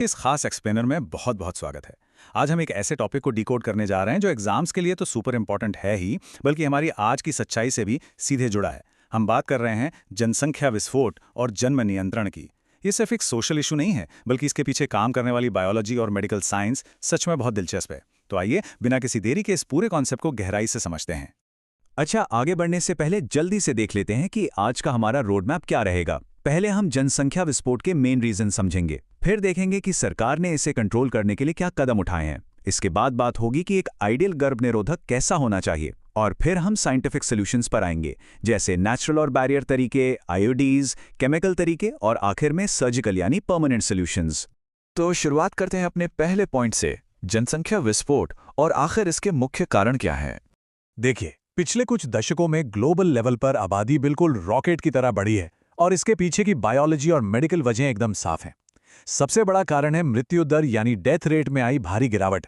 इस खास एक्सप्लेनर में बहुत बहुत स्वागत है। आज हम एक ऐसे टॉपिक को डिकोड करने जा रहे हैं जो एग्जाम्स के लिए तो सुपर इंपॉर्टेंट है ही, बल्कि हमारी आज की सच्चाई से भी सीधे जुड़ा है। हम बात कर रहे हैं जनसंख्या विस्फोट और जन्म नियंत्रण की। ये सिर्फ एक सोशल इशू नहीं है, बल्कि इसके पीछे काम करने वाली बायोलॉजी और मेडिकल साइंस सच में बहुत दिलचस्प है। तो आइए बिना किसी देरी के इस पूरे कॉन्सेप्ट को गहराई से समझते हैं। अच्छा, आगे बढ़ने से पहले जल्दी से देख लेते हैं कि आज का हमारा रोड मैप क्या रहेगा। पहले हम जनसंख्या विस्फोट के मेन रीजन समझेंगे, फिर देखेंगे कि सरकार ने इसे कंट्रोल करने के लिए क्या कदम उठाए हैं। इसके बाद बात होगी कि एक आइडियल गर्भनिरोधक कैसा होना चाहिए, और फिर हम साइंटिफिक सॉल्यूशंस पर आएंगे, जैसे नेचुरल और बैरियर तरीके, आईओडीज, केमिकल तरीके और आखिर में सर्जिकल यानी परमानेंट सॉल्यूशंस। तो शुरुआत करते हैं अपने पहले पॉइंट से, जनसंख्या विस्फोट, और आखिर इसके मुख्य कारण क्या हैं। देखिए, पिछले कुछ दशकों में ग्लोबल लेवल पर आबादी बिल्कुल रॉकेट की तरह बढ़ी है और इसके पीछे की बायोलॉजी और मेडिकल वजह एकदम साफ हैं। सबसे बड़ा कारण है मृत्यु दर यानी डेथ रेट में आई भारी गिरावट।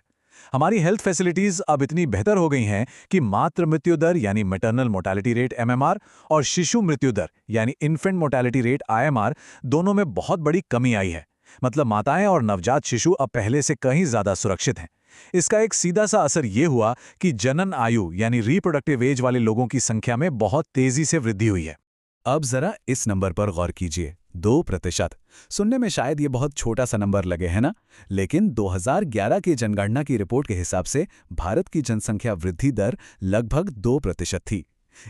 हमारी हेल्थ फैसिलिटीज अब इतनी बेहतर हो गई हैं कि मातृ मृत्यु दर यानी मैटरनल मोर्टेलिटी रेट एमएमआर और शिशु मृत्यु दर यानी इन्फेंट मोर्टेलिटी रेट आईएमआर दोनों में बहुत बड़ी कमी आई है। मतलब माताएं और नवजात शिशु अब पहले से कहीं ज्यादा सुरक्षित हैं। इसका एक सीधा सा असर यह हुआ कि जनन आयु यानी रिप्रोडक्टिव एज वाले लोगों की संख्या में बहुत तेजी से वृद्धि हुई है। अब जरा इस नंबर पर गौर कीजिए, 2%। सुनने में शायद ये बहुत छोटा सा नंबर लगे, है ना? लेकिन 2011 की जनगणना की रिपोर्ट के हिसाब से भारत की जनसंख्या वृद्धि दर लगभग 2% थी।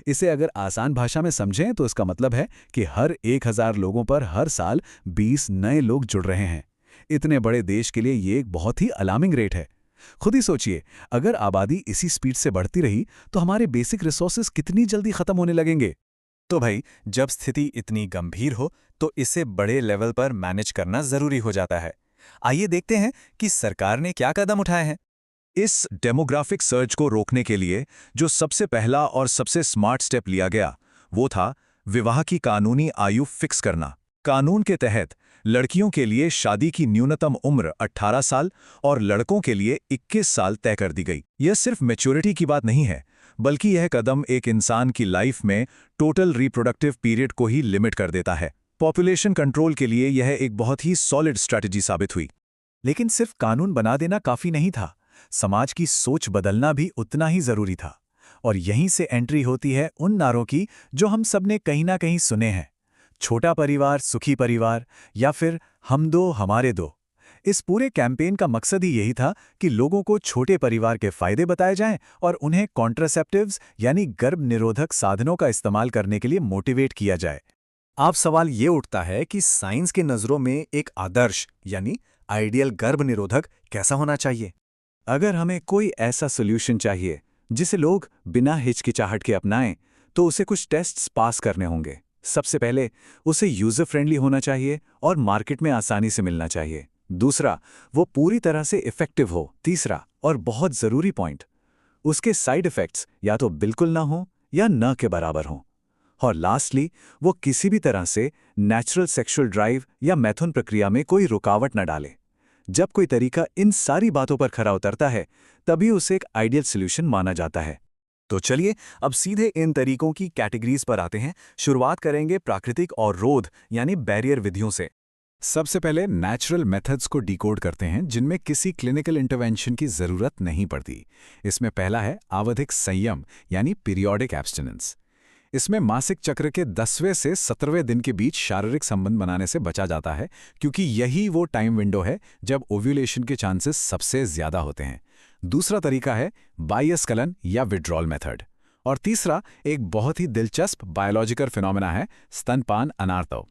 इसे अगर आसान भाषा में समझें तो इसका मतलब है कि हर 1000 लोगों पर हर साल 20 नए लोग जुड़ रहे हैं। इतने बड़े देश के लिए ये एक बहुत ही अलार्मिंग रेट है। खुद ही सोचिए, अगर आबादी इसी स्पीड से बढ़ती रही तो हमारे बेसिक रिसोर्सेज कितनी जल्दी खत्म होने लगेंगे। तो भाई, जब स्थिति इतनी गंभीर हो तो इसे बड़े लेवल पर मैनेज करना जरूरी हो जाता है। आइए देखते हैं कि सरकार ने क्या कदम उठाए हैं। इस डेमोग्राफिक सर्ज को रोकने के लिए जो सबसे पहला और सबसे स्मार्ट स्टेप लिया गया वो था विवाह की कानूनी आयु फिक्स करना। कानून के तहत लड़कियों के लिए शादी की न्यूनतम उम्र 18 साल और लड़कों के लिए 21 साल तय कर दी गई। यह सिर्फ मैच्योरिटी की बात नहीं है, बल्कि यह कदम एक इंसान की लाइफ में टोटल रिप्रोडक्टिव पीरियड को ही लिमिट कर देता है। पॉपुलेशन कंट्रोल के लिए यह एक बहुत ही सॉलिड स्ट्रैटेजी साबित हुई। लेकिन सिर्फ कानून बना देना काफी नहीं था, समाज की सोच बदलना भी उतना ही जरूरी था। और यहीं से एंट्री होती है उन नारों की जो हम सबने कहीं ना कहीं सुने हैं, छोटा परिवार सुखी परिवार, या फिर हम दो हमारे दो। इस पूरे कैंपेन का मकसद ही यही था कि लोगों को छोटे परिवार के फायदे बताए जाएं और उन्हें कॉन्ट्रासेप्टिव्स यानी गर्भ निरोधक साधनों का इस्तेमाल करने के लिए मोटिवेट किया जाए। अब सवाल ये उठता है कि साइंस की नज़रों में एक आदर्श यानी आइडियल गर्भ निरोधक कैसा होना चाहिए। अगर हमें कोई ऐसा सोल्यूशन चाहिए जिसे लोग बिना हिचकिचाहट के अपनाएं, तो उसे कुछ टेस्ट्स पास करने होंगे। सबसे पहले उसे यूजर फ्रेंडली होना चाहिए और मार्केट में आसानी से मिलना चाहिए। दूसरा, वो पूरी तरह से इफेक्टिव हो। तीसरा और बहुत जरूरी पॉइंट, उसके साइड इफेक्ट्स या तो बिल्कुल ना हो या न के बराबर हों। और लास्टली, वो किसी भी तरह से नेचुरल सेक्सुअल ड्राइव या मैथुन प्रक्रिया में कोई रुकावट न डाले। जब कोई तरीका इन सारी बातों पर खरा उतरता है, तभी उसे एक आइडियल सॉल्यूशन माना जाता है। तो चलिए अब सीधे इन तरीकों की कैटेगरीज पर आते हैं। शुरुआत करेंगे प्राकृतिक और रोध यानी बैरियर विधियों से। सबसे पहले नेचुरल मेथड्स को डिकोड करते हैं जिनमें किसी क्लिनिकल इंटरवेंशन की जरूरत नहीं पड़ती। इसमें पहला है आवधिक संयम यानी पीरियोडिक एब्स्टिनेंस। इसमें मासिक चक्र के 10वें से 17वें दिन के बीच शारीरिक संबंध बनाने से बचा जाता है, क्योंकि यही वो टाइम विंडो है जब ओव्यूलेशन के चांसेस सबसे ज्यादा होते हैं। दूसरा तरीका है बाह्यस्खलन या विड्रॉल मेथड। और तीसरा एक बहुत ही दिलचस्प बायोलॉजिकल फिनोमेना है स्तनपान अनार्तव।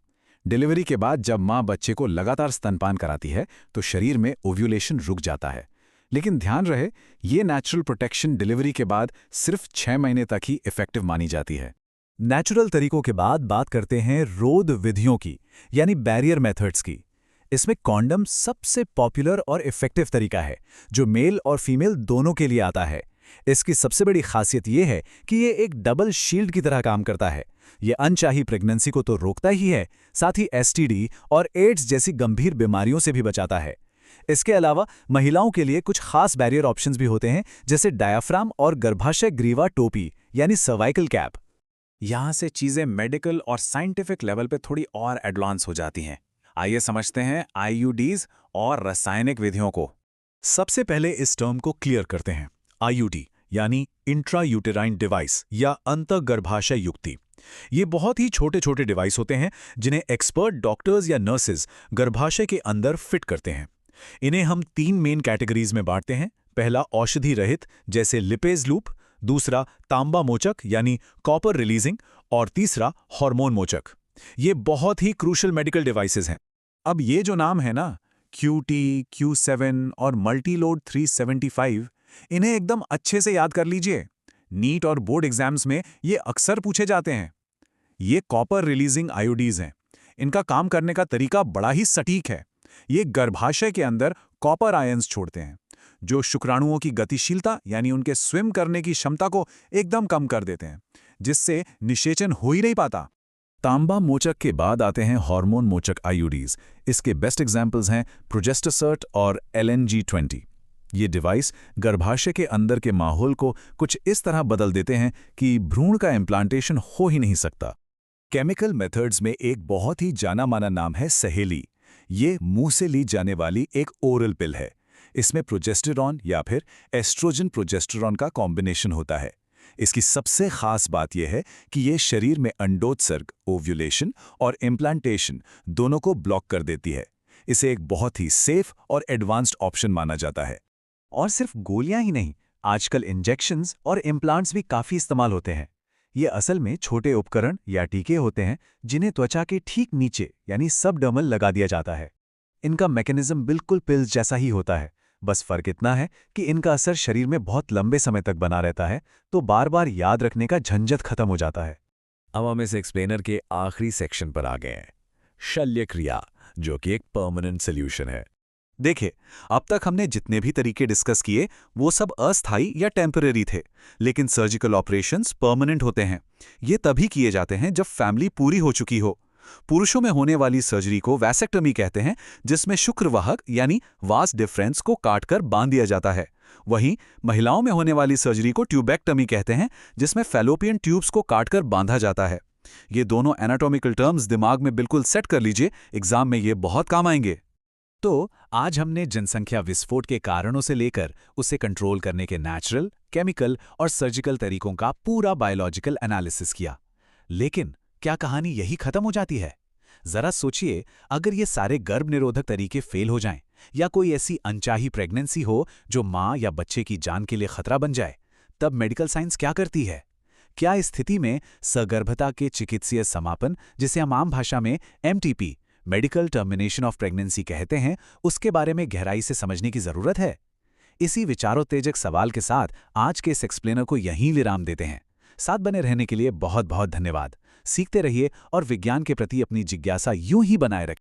डिलीवरी के बाद जब मां बच्चे को लगातार स्तनपान कराती है तो शरीर में ओव्यूलेशन रुक जाता है। लेकिन ध्यान रहे, ये नेचुरल प्रोटेक्शन डिलीवरी के बाद सिर्फ 6 महीने तक ही इफेक्टिव मानी जाती है। नेचुरल तरीकों के बाद बात करते हैं रोध विधियों की यानी बैरियर मेथड्स की। इसमें कॉन्डम सबसे पॉपुलर और इफेक्टिव तरीका है जो मेल और फीमेल दोनों के लिए आता है। इसकी सबसे बड़ी खासियत यह है कि ये एक डबल शील्ड की तरह काम करता है। ये अनचाही प्रेगनेंसी को तो रोकता ही है, साथ ही एसटीडी और एड्स जैसी गंभीर बीमारियों से भी बचाता है। इसके अलावा महिलाओं के लिए कुछ खास बैरियर ऑप्शंस भी होते हैं, जैसे डायाफ्राम और गर्भाशय ग्रीवा टोपी यानी सर्वाइकल कैप। यहां से चीजें मेडिकल और साइंटिफिक लेवल पे थोड़ी और एडवांस हो जाती हैं। आइए समझते हैं आईयूडीज और रासायनिक विधियों को। सबसे पहले इस टर्म को क्लियर करते हैं। आईयूडी यानी इंट्रायूटेराइन डिवाइस या अंतर्गर्भाशय युक्ति। ये बहुत ही छोटे छोटे डिवाइस होते हैं जिन्हें एक्सपर्ट डॉक्टर्स या नर्सेज गर्भाशय के अंदर फिट करते हैं। इन्हें हम 3 मेन कैटेगरीज में बांटते हैं। पहला औषधि रहित जैसे लिपेज लूप, दूसरा तांबा मोचक यानी कॉपर रिलीजिंग और तीसरा हार्मोन मोचक। ये बहुत ही क्रूशल मेडिकल डिवाइसेस हैं। अब ये जो नाम है ना, QT, Q7 और मल्टीलोड 375, इन्हें एकदम अच्छे से याद कर लीजिए। नीट और बोर्ड एग्जाम्स में ये अक्सर पूछे जाते हैं। ये कॉपर रिलीजिंग आयोडीज हैं। इनका काम करने का तरीका बड़ा ही सटीक है। ये गर्भाशय के अंदर कॉपर आयंस छोड़ते हैं जो शुक्राणुओं की गतिशीलता यानी उनके स्विम करने की क्षमता को एकदम कम कर देते हैं, जिससे निषेचन हो ही नहीं पाता। तांबा मोचक के बाद आते हैं हार्मोन मोचक आईयूडीज। इसके बेस्ट एग्जाम्पल्स हैं प्रोजेस्टासर्ट और LNG-20। ये डिवाइस गर्भाशय के अंदर के माहौल को कुछ इस तरह बदल देते हैं कि भ्रूण का इम्प्लांटेशन हो ही नहीं सकता। केमिकल मेथड्स में एक बहुत ही जाना माना नाम है सहेली। ये मुंह से ली जाने वाली एक ओरल पिल है। इसमें प्रोजेस्टेरॉन या फिर एस्ट्रोजन प्रोजेस्टेरॉन का कॉम्बिनेशन होता है। इसकी सबसे खास बात यह है कि ये शरीर में अंडोत्सर्ग, ओव्यूलेशन और इम्प्लांटेशन दोनों को ब्लॉक कर देती है। इसे एक बहुत ही सेफ और एडवांस्ड ऑप्शन माना जाता है। और सिर्फ गोलियां ही नहीं, आजकल इंजेक्शंस और इम्प्लांट्स भी काफ़ी इस्तेमाल होते हैं। ये असल में छोटे उपकरण या टीके होते हैं जिन्हें त्वचा के ठीक नीचे यानी सबडर्मल लगा दिया जाता है। इनका मैकेनिज्म बिल्कुल पिल्स जैसा ही होता है, बस फर्क इतना है कि इनका असर शरीर में बहुत लंबे समय तक बना रहता है, तो बार बार याद रखने का झंझट खत्म हो जाता है। अब हम इस एक्सप्लेनर के आखिरी सेक्शन पर आ गए हैं, शल्य क्रिया, जो कि एक परमानेंट सोल्यूशन है। देखिए, अब तक हमने जितने भी तरीके डिस्कस किए वो सब अस्थायी या टेम्परेरी थे, लेकिन सर्जिकल ऑपरेशंस परमानेंट होते हैं। ये तभी किए जाते हैं जब फैमिली पूरी हो चुकी हो। पुरुषों में होने वाली सर्जरी को वैसेक्टमी कहते हैं, जिसमें शुक्रवाहक यानी वास डिफरेंस को काटकर बांध दिया जाता है। वहीं महिलाओं में होने वाली सर्जरी को ट्यूबेक्टमी कहते हैं, जिसमें फैलोपियन ट्यूब्स को काटकर बांधा जाता है। ये दोनों एनाटॉमिकल टर्म्स दिमाग में बिल्कुल सेट कर लीजिए, एग्जाम में ये बहुत काम आएंगे। तो आज हमने जनसंख्या विस्फोट के कारणों से लेकर उसे कंट्रोल करने के नेचुरल, केमिकल और सर्जिकल तरीकों का पूरा बायोलॉजिकल एनालिसिस किया। लेकिन क्या कहानी यही खत्म हो जाती है? जरा सोचिए, अगर ये सारे गर्भ निरोधक तरीके फेल हो जाएं या कोई ऐसी अनचाही प्रेगनेंसी हो जो मां या बच्चे की जान के लिए खतरा बन जाए, तब मेडिकल साइंस क्या करती है? क्या इस स्थिति में सगर्भता के चिकित्सीय समापन, जिसे हम आम भाषा में MTP medical termination of pregnancy कहते हैं, उसके बारे में गहराई से समझने की जरूरत है? इसी विचारोत्तेजक सवाल के साथ आज के इस एक्सप्लेनर को यहीं विराम देते हैं। साथ बने रहने के लिए बहुत बहुत धन्यवाद। सीखते रहिए और विज्ञान के प्रति अपनी जिज्ञासा यूं ही बनाए रखें।